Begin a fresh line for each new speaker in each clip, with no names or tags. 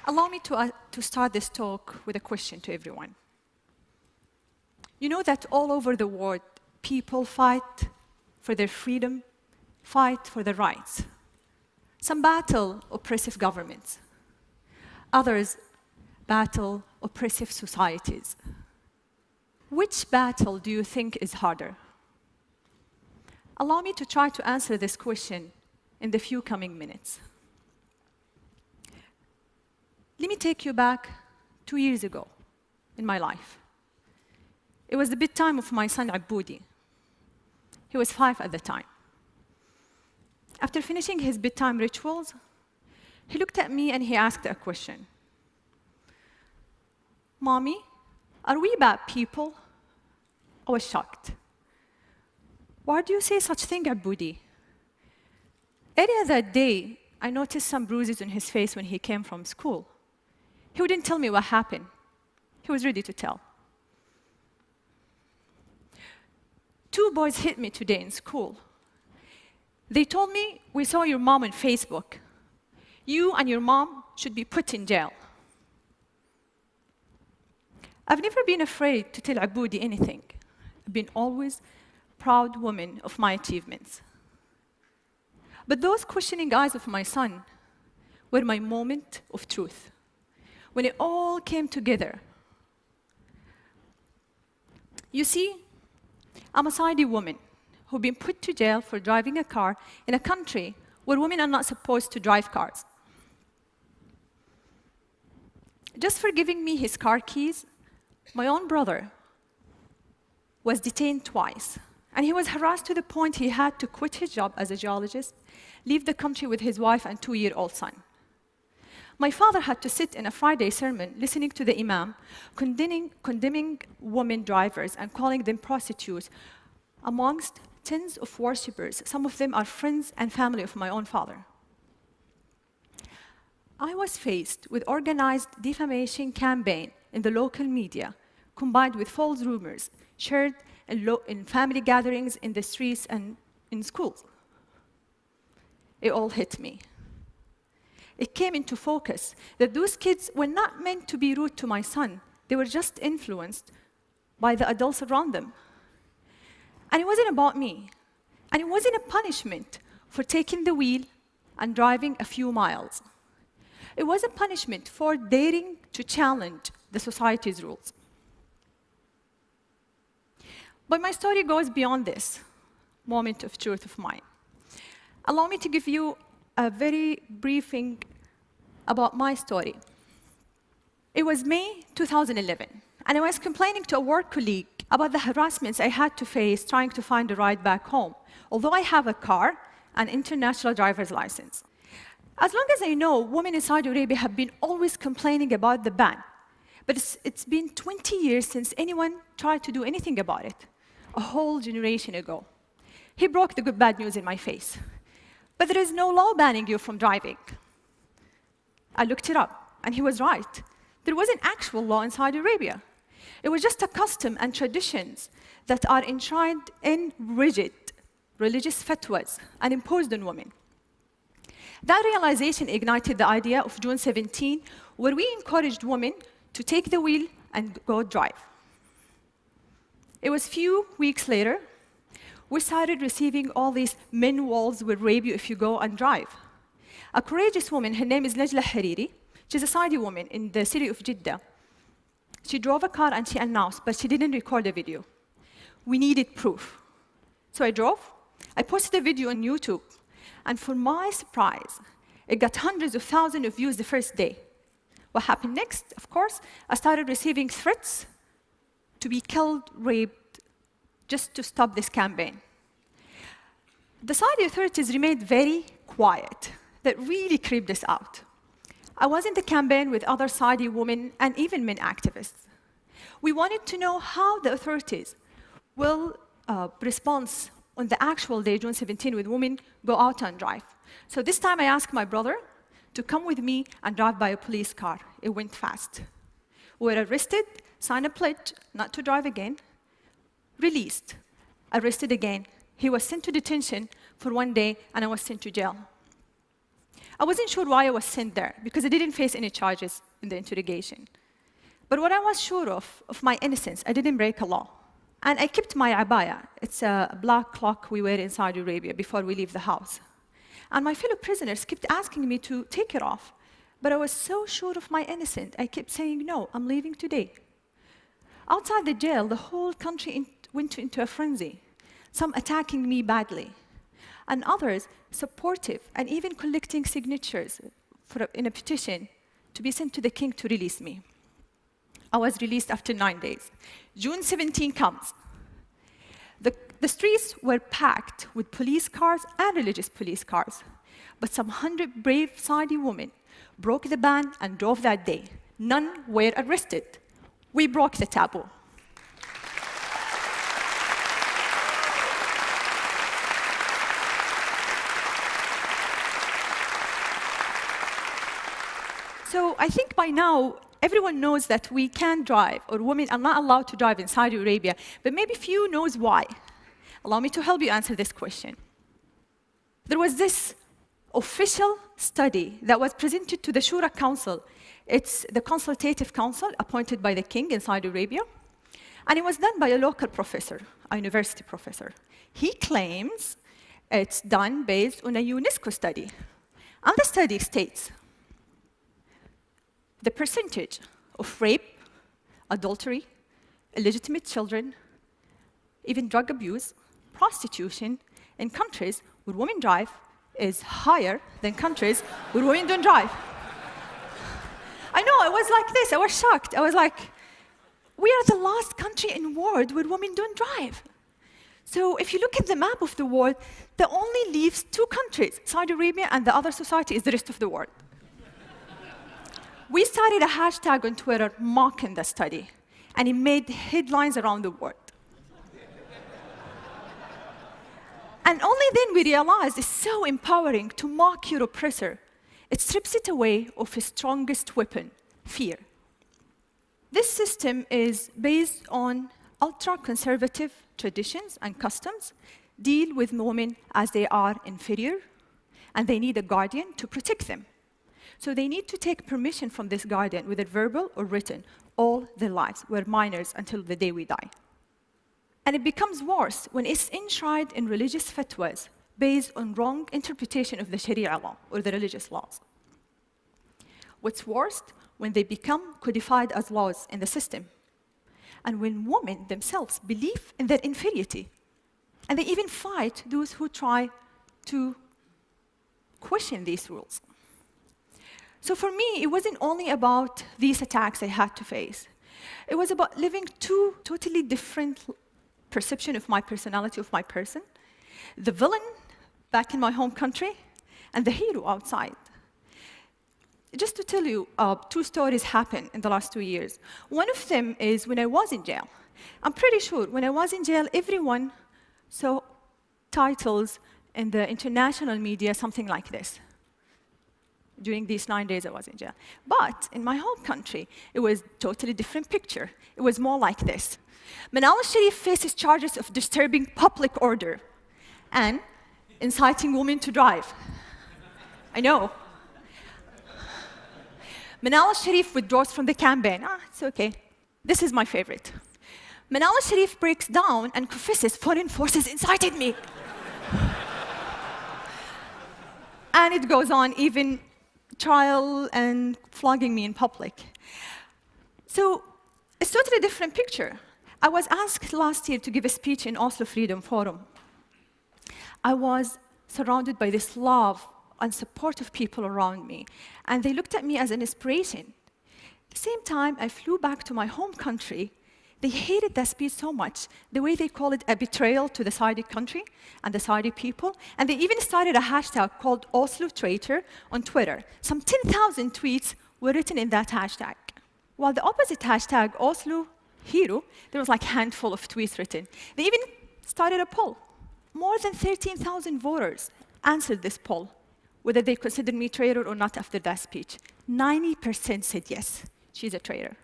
Allow me to start this talk with a question to everyone. You know that all over the world, people fight for their freedom, fight for their rights. Some battle oppressive governments. Others battle oppressive societies. Which battle do you think is harder? Allow me to try to answer this question in the few coming minutes. Let me take you back 2 years ago in my life. It was the bedtime of my son, Aboudi. He was 5 at the time. After finishing his bedtime rituals, he looked at me and he asked a question. Mommy, are we bad people? I was shocked. Why do you say such thing, Aboudi? Earlier that day, I noticed some bruises on his face when he came from school. He wouldn't tell me what happened. He was ready to tell. 2 boys hit me today in school. They told me, we saw your mom on Facebook. You and your mom should be put in jail. I've never been afraid to tell Aboudi anything. I've been always a proud woman of my achievements. But those questioning eyes of my son were my moment of truth, when it all came together. You see, I'm a Saudi woman who've been put to jail for driving a car in a country where women are not supposed to drive cars. Just for giving me his car keys, my own brother was detained twice, and he was harassed to the point he had to quit his job as a geologist, leave the country with his wife and 2-year-old son. My father had to sit in a Friday sermon listening to the imam, condemning women drivers and calling them prostitutes amongst tens of worshippers. Some of them are friends and family of my own father. I was faced with organized defamation campaign in the local media, combined with false rumors shared in family gatherings, in the streets, and in schools. It all hit me. It came into focus that those kids were not meant to be rude to my son. They were just influenced by the adults around them. And it wasn't about me. And it wasn't a punishment for taking the wheel and driving a few miles. It was a punishment for daring to challenge the society's rules. But my story goes beyond this moment of truth of mine. Allow me to give you a very briefing about my story. It was May 2011, and I was complaining to a work colleague about the harassments I had to face trying to find a ride back home, although I have a car and international driver's license. As long as I know, women in Saudi Arabia have been always complaining about the ban. But it's been 20 years since anyone tried to do anything about it, a whole generation ago. He broke the good bad news in my face. But there is no law banning you from driving. I looked it up, and he was right. There was an actual law in Saudi Arabia. It was just a custom and traditions that are enshrined in rigid religious fatwas and imposed on women. That realization ignited the idea of June 17, where we encouraged women to take the wheel and go drive. It was a few weeks later, we started receiving all these men walls will rape you if you go and drive. A courageous woman, her name is Najla Hariri. She's a Saudi woman in the city of Jeddah. She drove a car and she announced, but she didn't record a video. We needed proof. So I drove. I posted a video on YouTube. And for my surprise, it got hundreds of thousands of views the first day. What happened next? Of course, I started receiving threats to be killed, raped, just to stop this campaign. The Saudi authorities remained very quiet. That really creeped us out. I was in the campaign with other Saudi women and even men activists. We wanted to know how the authorities will respond on the actual day, June 17, when women go out and drive. So this time I asked my brother to come with me and drive by a police car. It went fast. We were arrested, signed a pledge not to drive again, released, arrested again. He was sent to detention for 1 day, and I was sent to jail. I wasn't sure why I was sent there, because I didn't face any charges in the interrogation. But what I was sure of my innocence, I didn't break a law. And I kept my abaya. It's a black cloak we wear in Saudi Arabia before we leave the house. And my fellow prisoners kept asking me to take it off. But I was so sure of my innocence, I kept saying, no, I'm leaving today. Outside the jail, the whole country went into a frenzy, some attacking me badly, and others supportive and even collecting signatures in a petition to be sent to the king to release me. I was released after 9 days. June 17 comes. The streets were packed with police cars and religious police cars. But some 100 brave Saudi women broke the ban and drove that day. None were arrested. We broke the taboo. So I think by now, everyone knows that we can drive, or women are not allowed to drive in Saudi Arabia, but maybe few knows why. Allow me to help you answer this question. There was this official study that was presented to the Shura Council. It's the consultative council appointed by the king in Saudi Arabia, and it was done by a local professor, a university professor. He claims it's done based on a UNESCO study. And the study states, the percentage of rape, adultery, illegitimate children, even drug abuse, prostitution in countries where women drive is higher than countries where women don't drive. I know, I was like this, I was shocked. I was like, we are the last country in the world where women don't drive. So if you look at the map of the world, that only leaves 2 countries, Saudi Arabia and the other society is the rest of the world. We started a hashtag on Twitter mocking the study, and it made headlines around the world. And only then we realized it's so empowering to mock your oppressor. It strips it away of his strongest weapon, fear. This system is based on ultra-conservative traditions and customs, deal with women as they are inferior, and they need a guardian to protect them. So they need to take permission from this guardian, whether verbal or written, all their lives. We're minors until the day we die. And it becomes worse when it's enshrined in religious fatwas based on wrong interpretation of the Sharia law or the religious laws. What's worse, when they become codified as laws in the system, and when women themselves believe in their inferiority, and they even fight those who try to question these rules. So for me, it wasn't only about these attacks I had to face. It was about living 2 totally different perceptions of my personality, of my person. The villain back in my home country, and the hero outside. Just to tell you, 2 stories happened in the last 2 years. One of them is when I was in jail. I'm pretty sure when I was in jail, everyone saw titles in the international media, something like this. During these 9 days I was in jail. But in my home country, it was a totally different picture. It was more like this. Manal al Sharif faces charges of disturbing public order and inciting women to drive. I know. Manal al Sharif withdraws from the campaign. It's okay. This is my favorite. Manal al Sharif breaks down and confesses foreign forces incited me. And it goes on, even trial and flogging me in public. So it's totally a different picture. I was asked last year to give a speech in Oslo Freedom Forum. I was surrounded by this love and support of people around me, and they looked at me as an inspiration. At the same time, I flew back to my home country. They hated that speech so much, the way they call it a betrayal to the Saudi country and the Saudi people. And they even started a hashtag called Oslo Traitor on Twitter. Some 10,000 tweets were written in that hashtag. While the opposite hashtag, Oslo Hero, there was like a handful of tweets written. They even started a poll. More than 13,000 voters answered this poll. whether they consider me traitor or not after that speech. 90% said yes, she's a traitor.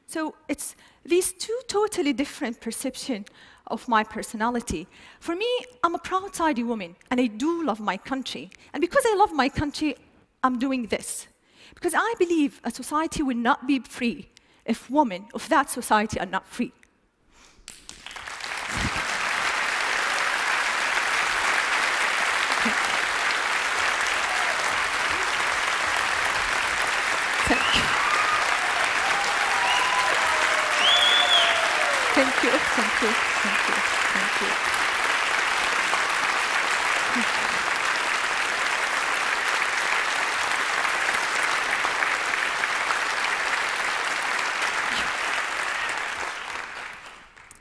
So it's these two totally different perceptions of my personality. For me, I'm a proud Saudi woman, and I do love my country. And because I love my country, I'm doing this. Because I believe a society will not be free if women of that society are not free. Thank you. Thank you, thank you, thank you, thank you.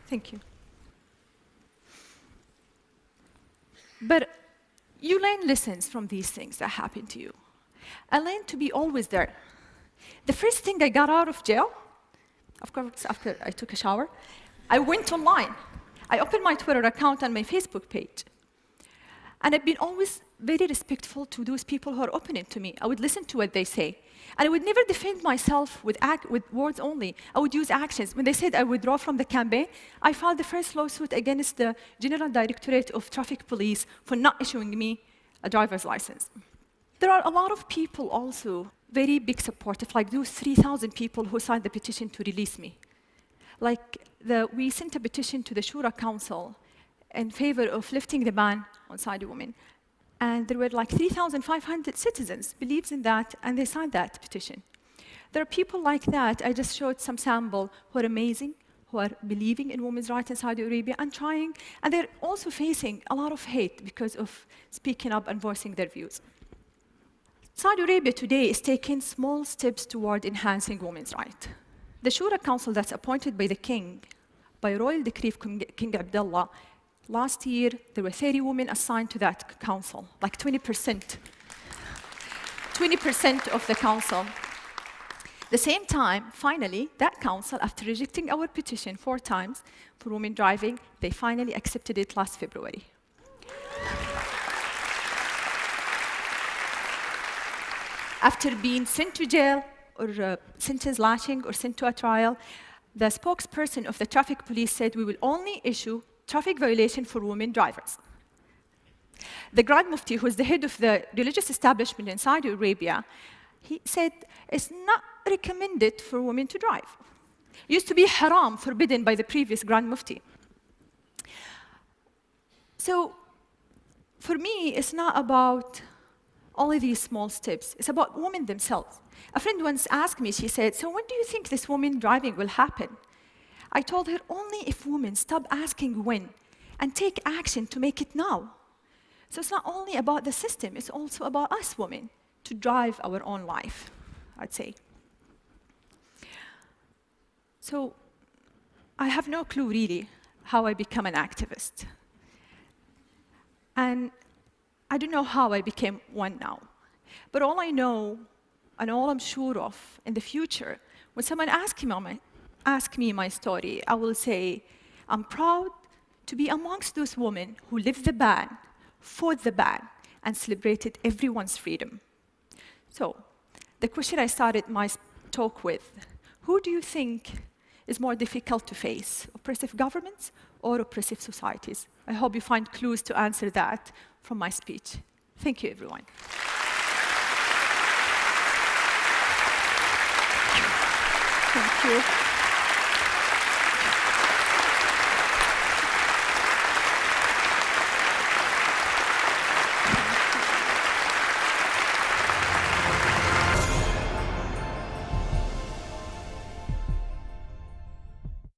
Thank you. But you learn lessons from these things that happen to you. I learned to be always there. The first thing I got out of jail, of course, after I took a shower, I went online. I opened my Twitter account and my Facebook page. And I've been always very respectful to those people who are opening to me. I would listen to what they say. And I would never defend myself with words only. I would use actions. When they said I withdraw from the campaign, I filed the first lawsuit against the General Directorate of Traffic Police for not issuing me a driver's license. There are a lot of people also, very big supporters, like those 3,000 people who signed the petition to release me. We sent a petition to the Shura Council in favor of lifting the ban on Saudi women. And there were like 3,500 citizens believes in that, and they signed that petition. There are people like that. I just showed some sample who are amazing, who are believing in women's rights in Saudi Arabia and trying, and they're also facing a lot of hate because of speaking up and voicing their views. Saudi Arabia today is taking small steps toward enhancing women's rights. The Shura Council that's appointed by the king, by royal decree of King Abdullah, last year, there were 30 women assigned to that council, like 20%. 20% of the council. The same time, finally, that council, after rejecting our petition 4 times for women driving, they finally accepted it last February. After being sent to jail, or sentence lashing, or sent to a trial, the spokesperson of the traffic police said, we will only issue traffic violation for women drivers. The Grand Mufti, who is the head of the religious establishment in Saudi Arabia, he said it's not recommended for women to drive. It used to be haram, forbidden by the previous Grand Mufti. So for me, it's not about only these small steps. It's about women themselves. A friend once asked me, she said, so when do you think this woman driving will happen? I told her, only if women stop asking when and take action to make it now. So it's not only about the system, it's also about us women to drive our own life, I'd say. So I have no clue really how I become an activist. And I don't know how I became one now. But all I know, and all I'm sure of in the future, when someone asks me my story, I will say, I'm proud to be amongst those women who lived the ban, fought the ban, and celebrated everyone's freedom. So, the question I started my talk with, who do you think is more difficult to face, oppressive governments or oppressive societies? I hope you find clues to answer that from my speech. Thank you, everyone. Thank you.